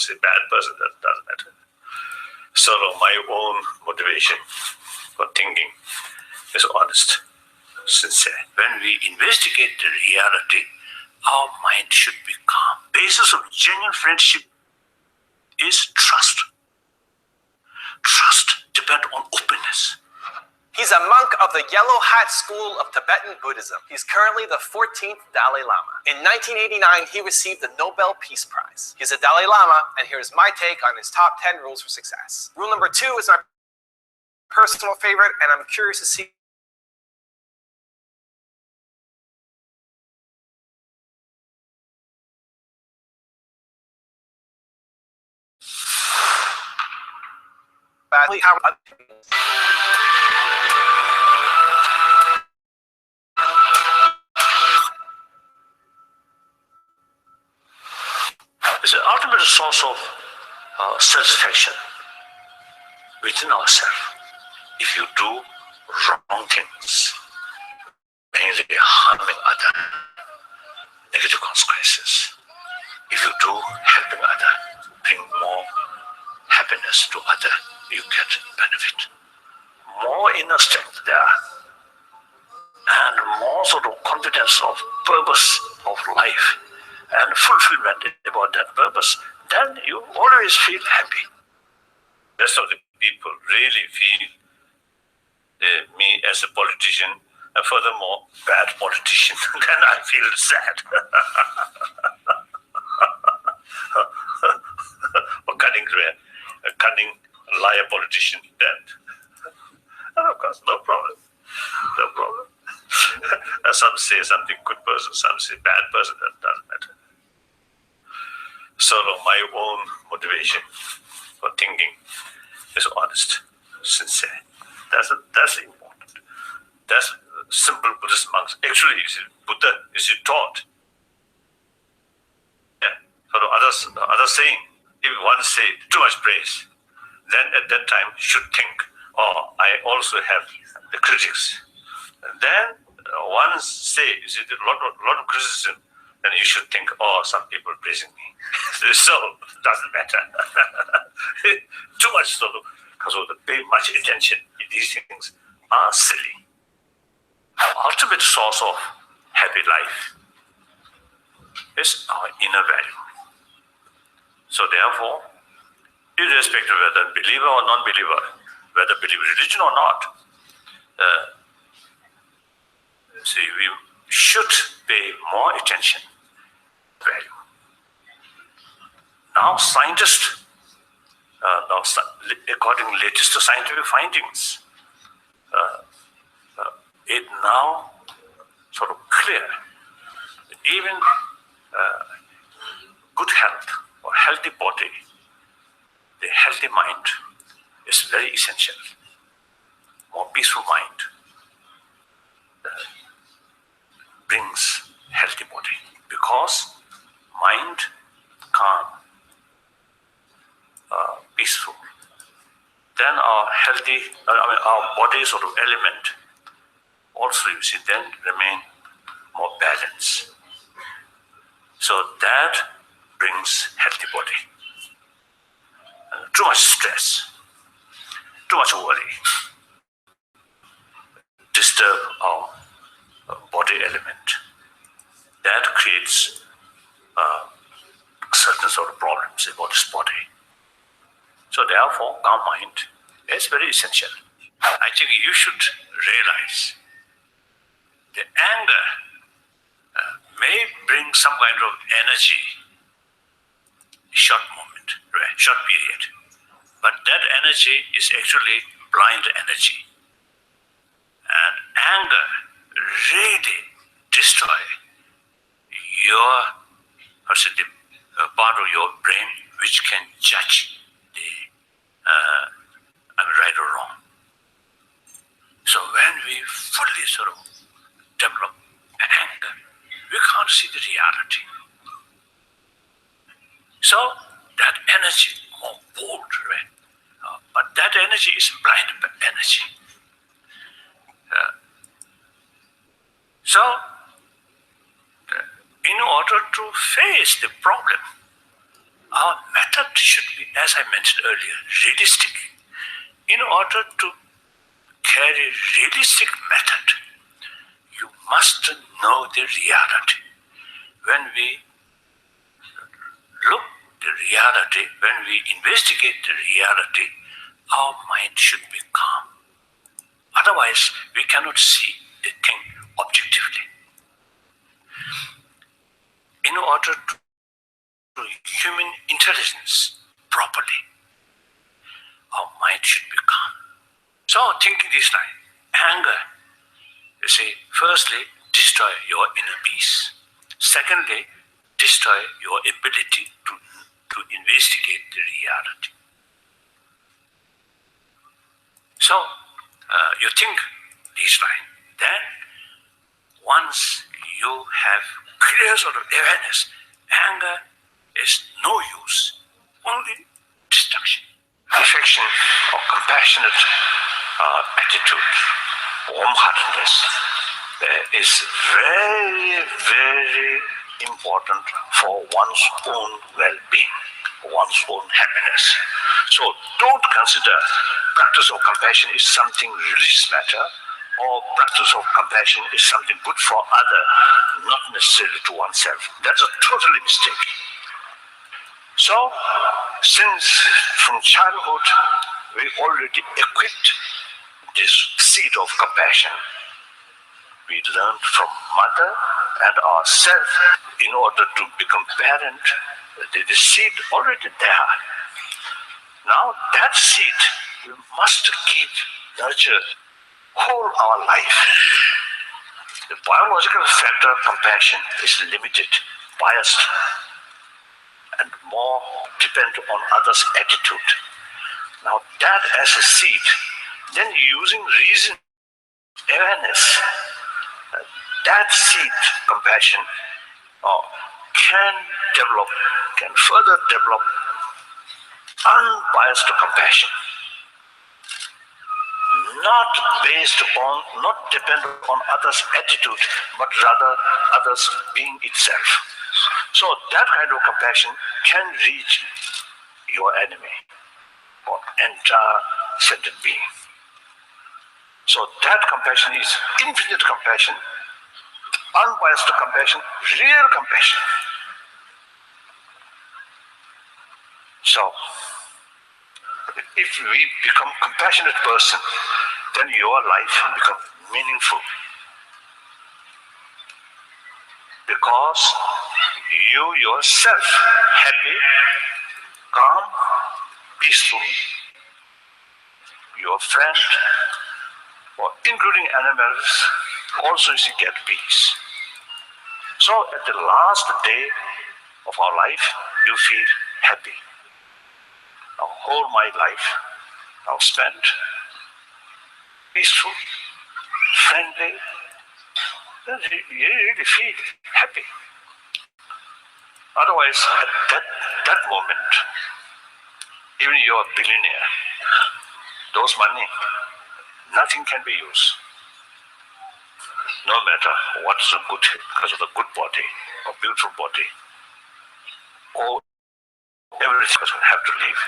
say bad person, that doesn't matter. So my own motivation for thinking is honest, sincere. When we investigate the reality, our mind should be calm. Basis of genuine friendship is trust. Trust depends on openness. He's a monk of the Yellow Hat School of Tibetan Buddhism. He's currently the 14th Dalai Lama. In 1989, he received the Nobel Peace Prize. He's a Dalai Lama, and here's my take on his top 10 rules for success. Rule number 2 is my personal favorite, and I'm curious to see how It's the ultimate source of satisfaction within ourselves. If you do wrong things, mainly harming others, negative consequences. If you do helping others, bring more happiness to others, you get benefit. More inner strength there, and more sort of confidence of purpose of life and fulfillment about that purpose, then you always feel happy. Rest of the people really feel me as a politician, and furthermore, bad politician, then I feel sad. Or cunning liar politician, then. And of course, no problem. No problem. Some say something good person, some say bad person, that doesn't matter. So my own motivation for thinking is honest, sincere. That's important. That's simple Buddhist monks. Actually, Buddha is taught. Yeah. For the others saying, if one say too much praise, then at that time should think, oh, I also have the critics. And then one say, a lot of criticism, then you should think, oh, some people praising me. So it doesn't matter. Too much sort of, because of the pay much attention, these things are silly. Our ultimate source of happy life is our inner value. So therefore, irrespective of whether believer or non-believer, whether believe religion or not, we should pay more attention to value. Now scientists, according to latest scientific findings, it now sort of clear that even good health or healthy body, the healthy mind is very essential. More peaceful mind brings healthy body, because mind calm, peaceful, then our healthy, our body sort of element also, you see, then remain more balanced. So that brings healthy body. Too much stress, too much worry, disturb our body element. That creates certain sort of problems about this body. So therefore, calm mind is very essential. I think you should realize the anger may bring some kind of energy, short moment, right, short period. But that energy is actually blind energy. And anger really destroy your part of your brain which can judge the right or wrong. So when we fully sort of develop anger, we can't see the reality. So that energy, more bold, right? But that energy is blind energy. So in order to face the problem, our method should be, as I mentioned earlier, realistic. In order to carry realistic method, you must know the reality. When we look the reality, when we investigate the reality, our mind should be calm. Otherwise, we cannot see the thing objectively. In order to human intelligence properly, our mind should be calm. So, thinking this line, anger, you see, firstly, destroy your inner peace. Secondly, destroy your ability to investigate the reality. So, you think this line. Then, once you have clear sort of awareness, anger is no use, only destruction. Affection or compassionate attitude, warm-heartedness, is very, very important for one's own well-being, one's own happiness. So don't consider practice of compassion is something religious matter, or practice of compassion is something good for other, not necessarily to oneself. That's a totally mistake. So, since from childhood we already equipped this seed of compassion, we learned from mother and ourselves in order to become parent, the seed already there. Now that seed we must keep nurture whole our life. The biological factor of compassion is limited, biased, and more depend on others' attitude. Now that as a seed, then using reason, awareness, that seed, compassion, can further develop unbiased compassion. Not dependent on others' attitude, but rather others' being itself. So that kind of compassion can reach your enemy or entire sentient being. So that compassion is infinite compassion, unbiased compassion, real compassion. So if we become compassionate person, then your life will become meaningful. Because you yourself happy, calm, peaceful, your friend, or including animals, also you get peace. So at the last day of our life, you feel happy. Now whole my life now spent peaceful, friendly, then you really feel happy. Otherwise, at that moment, even you're a billionaire, those money, nothing can be used. No matter what's a good, because of the good body, or beautiful body, or everything will have to leave.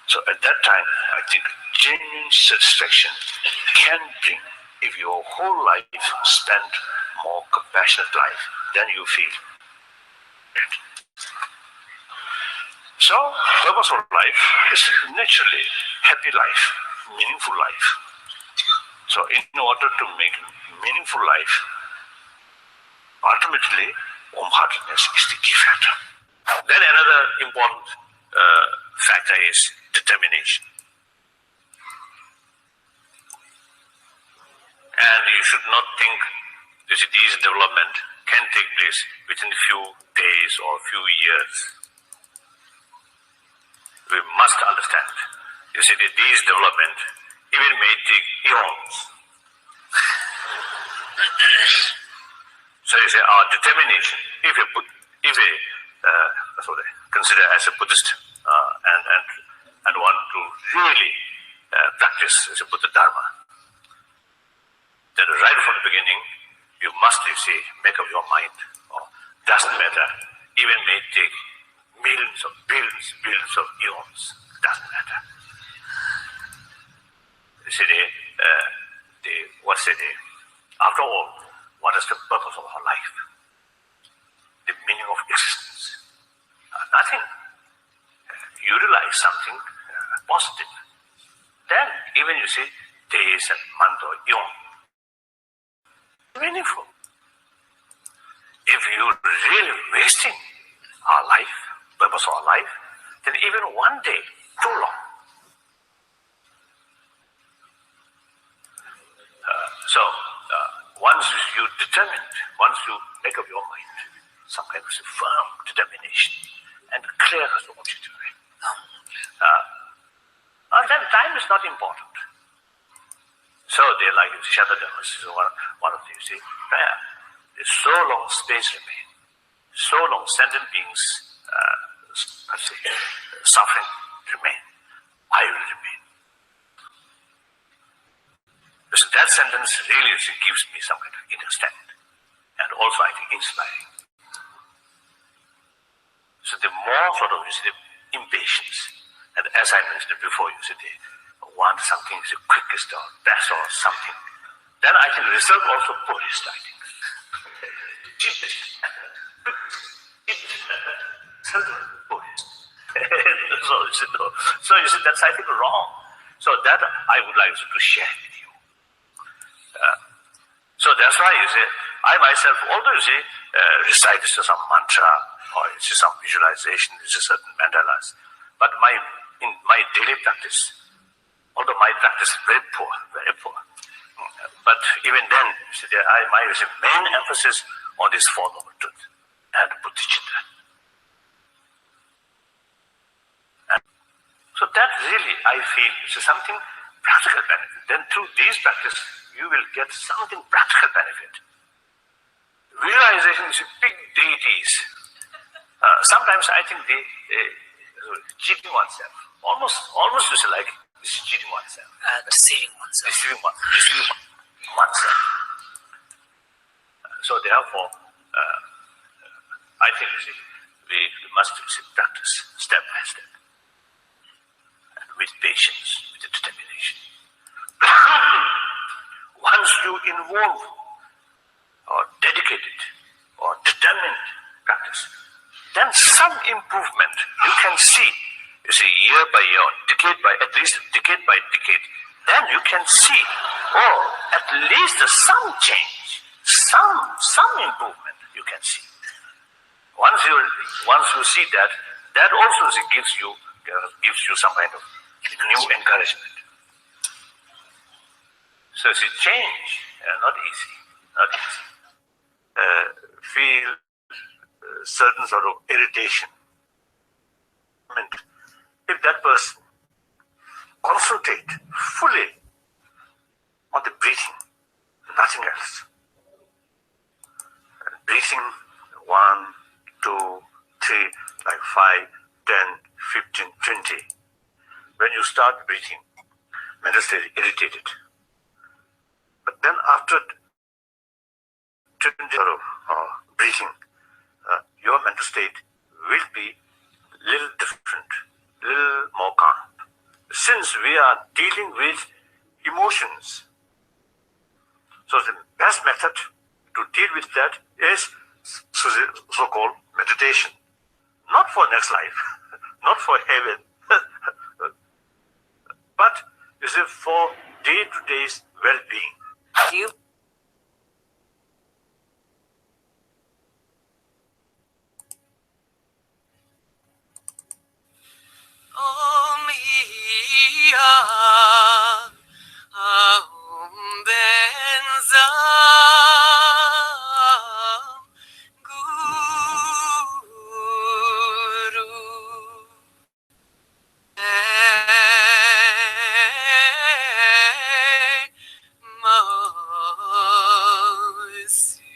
So at that time, I think genuine satisfaction can bring, if your whole life spent more compassionate life, then you feel it. So, purpose of life is naturally happy life, meaningful life. So in order to make meaningful life, ultimately, warm-heartedness is the key factor. Then another important factor is determination. And you should not think this development can take place within a few days or a few years. We must understand. You see, this development even may take eons. So you say our determination, if you consider as a Buddhist and want to really practice as a Buddha Dharma, then right from the beginning, you must, you see, make up your mind. Doesn't matter, even may take millions of billions of eons. Doesn't matter. You see, what's it? After all, what is the purpose of our life? The meaning of existence? Nothing. You realize something positive. Then, even you see, days and month or eon, meaningful. If you're really wasting our life, purpose of our life, then even one day, too long. Once you determined, once you make up your mind, some kind of firm determination and clear as to what you're doing, then time is not important. So they like Shada Dhammas is one of the, you see, prayer. So long space remain, so long sentient beings suffering remain, I will remain. So that sentence really gives me some kind of understanding and also I think inspiring. So the more sort of you see the impatience, and as I mentioned before, you see they want something the quickest or best or something, then I think result also Buddhist, I think. Cheapest. Buddhist. So you see that's I think wrong. So that I would like to share with you. So that's why you see, I myself, although you see, recite some mantra or you see some visualization, you see certain mandalas, but in my daily practice, although my practice is very poor, but even then, you see, my main emphasis on this Four Noble Truth and bodhicitta. So that really, I feel, is something practical benefit. Then through these practice, you will get something practical benefit. Visualization is big deities. Sometimes I think they cheating oneself. Almost you say like cheating oneself. Deceiving oneself. Deceiving oneself. So therefore, I think you see, we must practice step by step. And with patience, with determination. Once you involve or dedicated or determined practice, then some improvement you can see. You see, year by year, decade by decade, then you can see, at least some change, some improvement you can see. Once you see that, that also gives you some kind of new encouragement. So it's a change, not easy. Feel certain sort of irritation. If that person concentrate fully on the breathing, nothing else. Breathing 1, 2, 3, like 5, 10, 15, 20. When you start breathing, mental state is irritated. But then after 20 breathing, your mental state will be little different, little more calm. Since we are dealing with emotions, so the best method to deal with that is so-called meditation. Not for next life, not for heaven, but is it for day-to-day's well-being. Do you benza guru masidi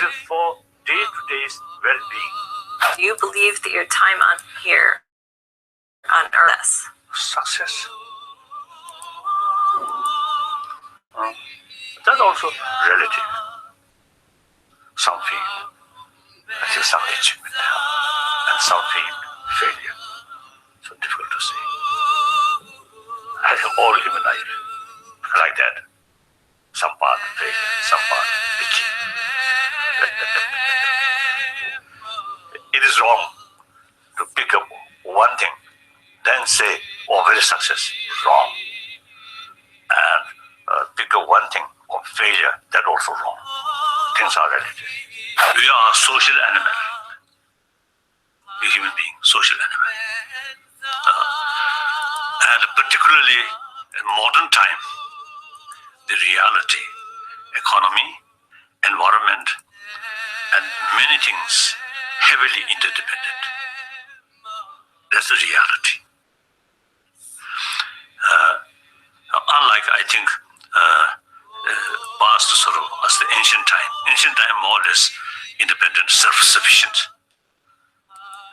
is for day-to-day well-being. Do you believe that your time on here on Earth? Success. That's also relative. Some feel some achievement, and some feel failure. So difficult to say. I think all human life like that. Some part failure, some part achievement. It is wrong to pick up one thing, then say, "Oh, very success." Wrong. And pick up one thing of failure, that also wrong. Things are relative. We are a social animal. A human being, social animal. And particularly in modern time, the reality, economy, environment, and many things heavily interdependent. That's the reality. Unlike, I think, past sort of as the ancient time. Ancient time more or less independent, self-sufficient.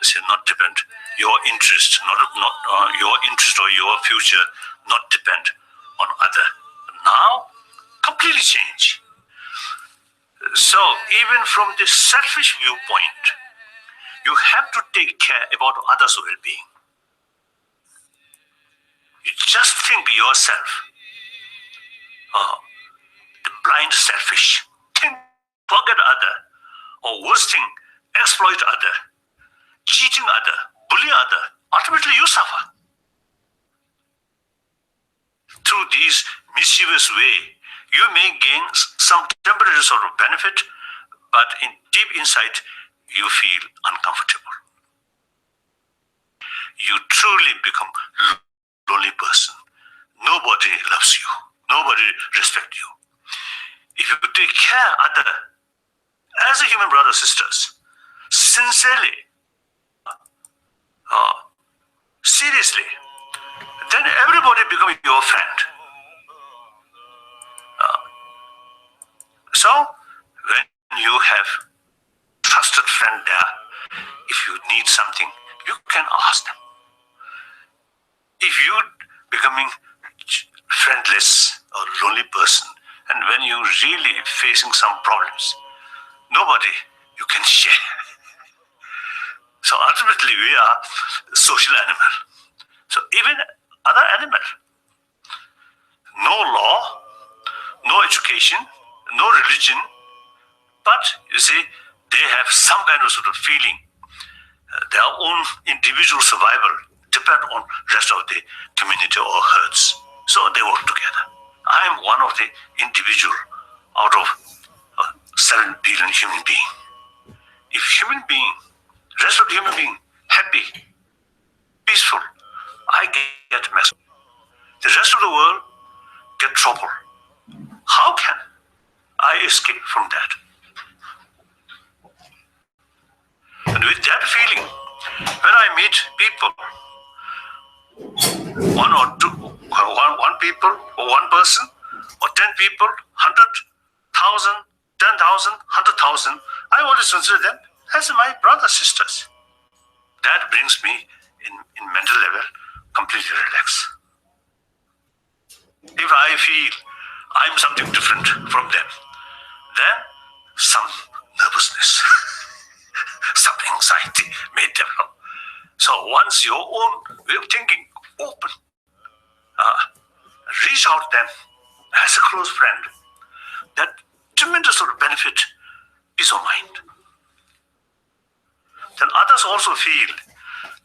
Say not depend your interest, not your interest or your future, not depend on other. Now, completely change. So even from this selfish viewpoint, you have to take care about others' well-being. You just think yourself. The blind selfish. Think, forget other. Or worst thing, exploit other. Cheating other, bully other. Ultimately you suffer. Through these mischievous way, you may gain some temporary sort of benefit, but in deep inside, you feel uncomfortable. You truly become lonely person. Nobody loves you. Nobody respects you. If you take care other, as a human brothers, sisters, sincerely, seriously, then everybody become your friend. So, when you have trusted friend there, if you need something, you can ask them. If you becoming friendless or lonely person, and when you really facing some problems, nobody you can share. So ultimately we are social animal. So even other animal, no law, no education, no religion, but you see, they have some kind of sort of feeling. Their own individual survival depend on rest of the community or herds. So they work together. I am one of the individual out of 7 billion human being. If human being, rest of the human being, happy, peaceful, I get messed up. The rest of the world get trouble. How can I escape from that? And with that feeling, when I meet people, one people, or one person, or 10 people, 100,000, 10,000, 100,000, I always consider them as my brothers, sisters. That brings me in mental level completely relaxed. If I feel I'm something different from them, then some nervousness, some anxiety may develop. So once your own way of thinking open, reach out to them as a close friend, that tremendous sort of benefit, peace of mind. Then others also feel,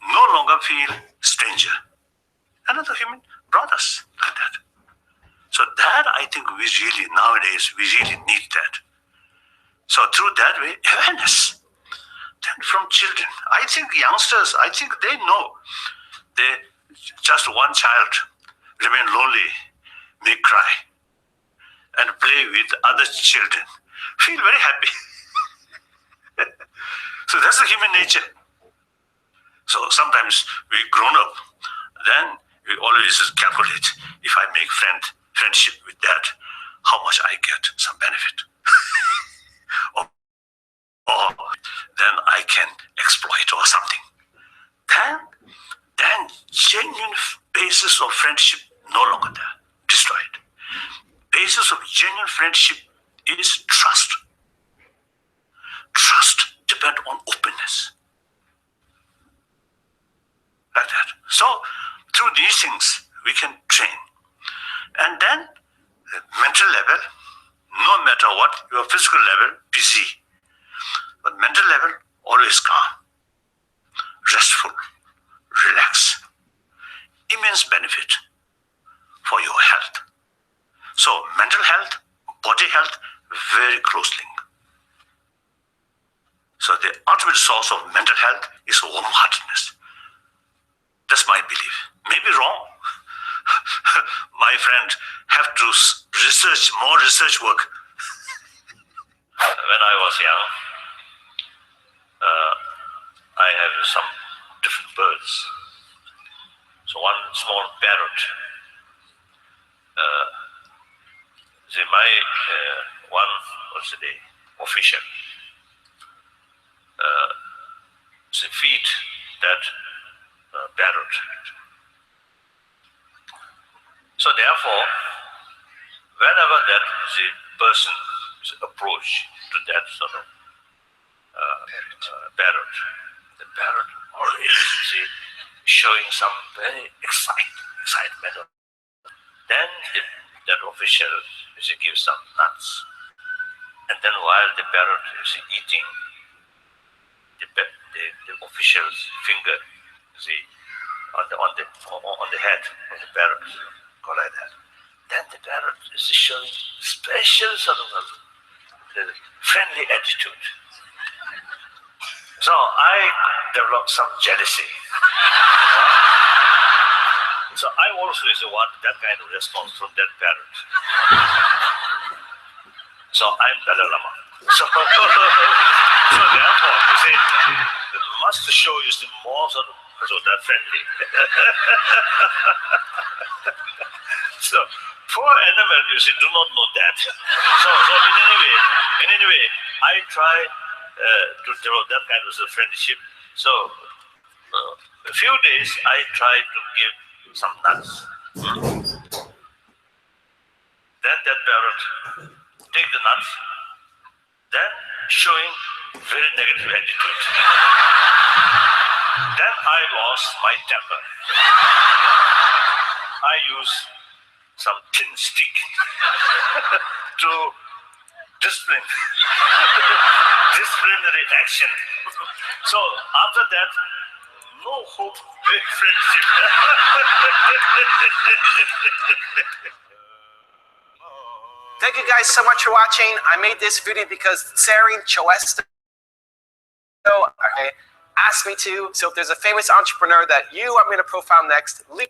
no longer feel stranger. Another human brothers like that. So that I think we really, nowadays, we really need that. So through that way, awareness. Then from children, I think youngsters, I think they know. They, just one child remain lonely, may cry, and play with other children, feel very happy. So that's the human nature. So sometimes we grown up, then we always calculate, if I make friendship with that, how much I get, some benefit. Or exploit or something. Then genuine basis of friendship no longer there, destroyed. Basis of genuine friendship is trust. Trust depends on openness. Like that. So through these things we can train. And then the mental level, no matter what, your physical level, busy. But mental level, always calm, restful, relax. Immense benefit for your health. So mental health, body health, very close link. So the ultimate source of mental health is warm-heartedness. That's my belief. Maybe wrong. My friend have to research more research work. When I was young, I have some different birds. So one small parrot. My one was the official. They feed that parrot. So therefore, whenever that the person is approached to that sort of parrot, the parrot always is showing some very excitement. Then that official gives some nuts, and then while the parrot is eating, the official's finger, on the head of the parrot, go like that. Then the parrot is showing special sort of friendly attitude. So I developed some jealousy. So I also want that kind of response from that parrot. So I'm Dalai Lama. So therefore, you see, the master show is the more sort of that friendly. So poor animal, do not know that. So in any way, I try to develop that kind of friendship. So a few days I try to give some nuts. Then that parrot take the nuts, then showing very negative attitude. Then I lost my temper. I use some tin stick to disciplinary action. So after that, no hope, big friendship. Thank you guys so much for watching. I made this video because Tsarin Choesto asked me to. So if there's a famous entrepreneur that you want me to profile next, leave